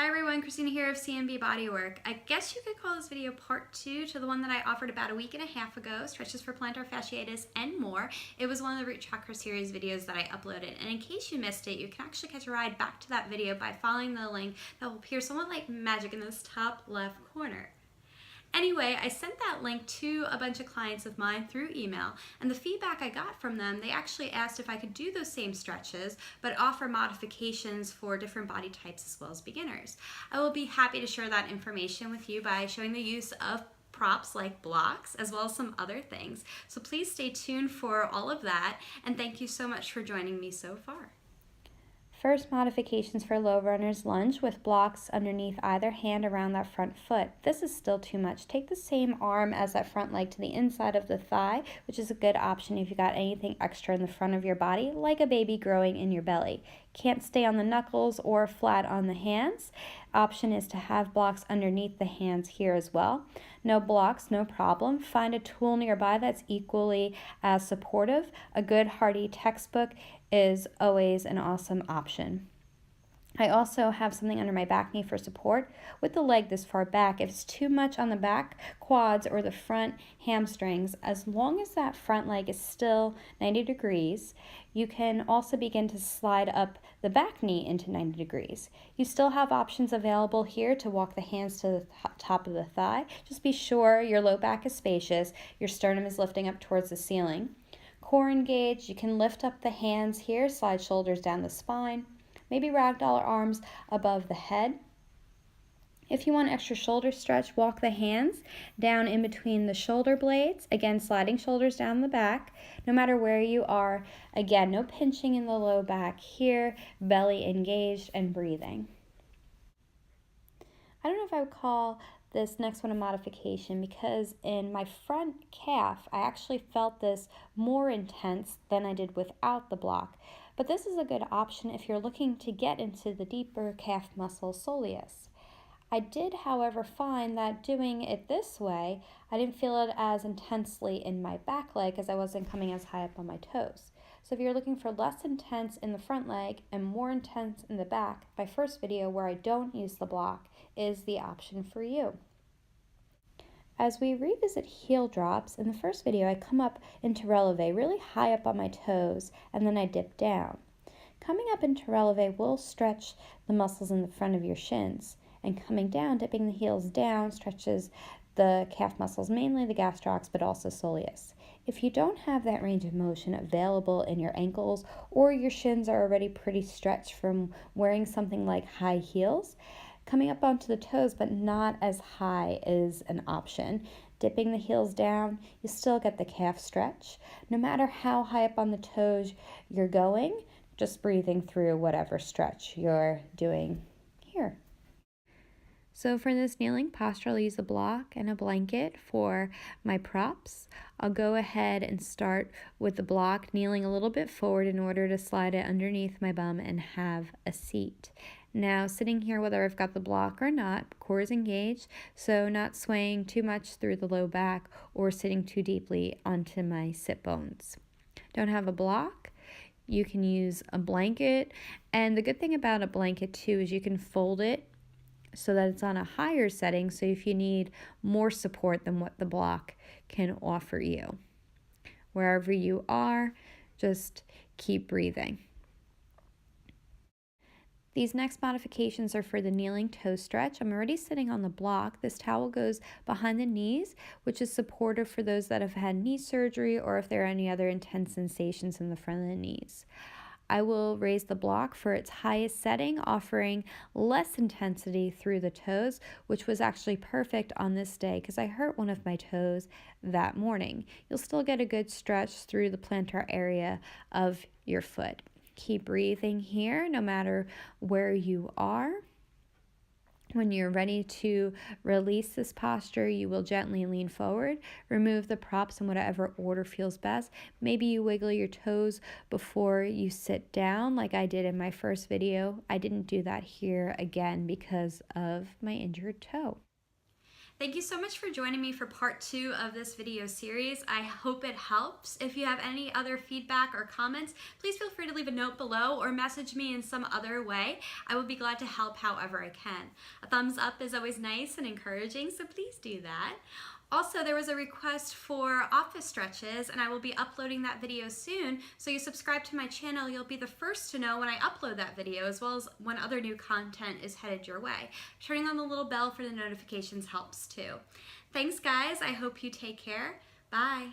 Hi everyone, Christina here of CMB Bodywork. I guess you could call this video part 2 to the one that I offered about a week and a half ago, stretches for plantar fasciitis and more. It was one of the Root Chakra Series videos that I uploaded, and in case you missed it, you can actually catch a ride back to that video by following the link that will appear somewhat like magic in this top left corner. Anyway, I sent that link to a bunch of clients of mine through email, and the feedback I got from them, they actually asked if I could do those same stretches, but offer modifications for different body types as well as beginners. I will be happy to share that information with you by showing the use of props like blocks as well as some other things. So please stay tuned for all of that, and thank you so much for joining me so far. First, modifications for low runner's lunge with blocks underneath either hand around that front foot. This is still too much. Take the same arm as that front leg to the inside of the thigh, which is a good option if you got anything extra in the front of your body, like a baby growing in your belly. Can't stay on the knuckles or flat on the hands. Option is to have blocks underneath the hands here as well. No blocks, no problem. Find a tool nearby that's equally as supportive. A good hardy textbook is always an awesome option. I also have something under my back knee for support with the leg this far back. If it's too much on the back, quads, or the front hamstrings, as long as that front leg is still 90 degrees, you can also begin to slide up the back knee into 90 degrees. You still have options available here to walk the hands to the top of the thigh. Just be sure your low back is spacious, your sternum is lifting up towards the ceiling. Core engaged, you can lift up the hands here, slide shoulders down the spine. Maybe ragdoll arms above the head. If you want extra shoulder stretch, walk the hands down in between the shoulder blades. Again, sliding shoulders down the back. No matter where you are, again, no pinching in the low back here, belly engaged and breathing. I don't know if I would call this next one a modification because in my front calf, I actually felt this more intense than I did without the block. But this is a good option if you're looking to get into the deeper calf muscle soleus. I did, however, find that doing it this way, I didn't feel it as intensely in my back leg as I wasn't coming as high up on my toes. So if you're looking for less intense in the front leg and more intense in the back, my first video where I don't use the block is the option for you. As we revisit heel drops, in the first video I come up into releve really high up on my toes and then I dip down. Coming up into releve will stretch the muscles in the front of your shins, and coming down, dipping the heels down, stretches the calf muscles, mainly the gastrocs but also soleus. If you don't have that range of motion available in your ankles or your shins are already pretty stretched from wearing something like high heels, coming up onto the toes but not as high is an option. Dipping the heels down, you still get the calf stretch. No matter how high up on the toes you're going, just breathing through whatever stretch you're doing here. So for this kneeling posture, I'll use a block and a blanket for my props. I'll go ahead and start with the block, kneeling a little bit forward in order to slide it underneath my bum and have a seat. Now, sitting here, whether I've got the block or not, core is engaged, so not swaying too much through the low back or sitting too deeply onto my sit bones. Don't have a block? You can use a blanket, and the good thing about a blanket too is you can fold it so that it's on a higher setting, so if you need more support than what the block can offer you. Wherever you are, just keep breathing. These next modifications are for the kneeling toe stretch. I'm already sitting on the block. This towel goes behind the knees, which is supportive for those that have had knee surgery or if there are any other intense sensations in the front of the knees. I will raise the block for its highest setting, offering less intensity through the toes, which was actually perfect on this day because I hurt one of my toes that morning. You'll still get a good stretch through the plantar area of your foot. Keep breathing here no matter where you are. When you're ready to release this posture, you will gently lean forward, remove the props in whatever order feels best. Maybe you wiggle your toes before you sit down like I did in my first video. I didn't do that here again because of my injured toe. Thank you so much for joining me for part 2 of this video series. I hope it helps. If you have any other feedback or comments, please feel free to leave a note below or message me in some other way. I will be glad to help however I can. A thumbs up is always nice and encouraging, so please do that. Also, there was a request for office stretches, and I will be uploading that video soon, so you subscribe to my channel, you'll be the first to know when I upload that video, as well as when other new content is headed your way. Turning on the little bell for the notifications helps too. Thanks guys, I hope you take care. Bye.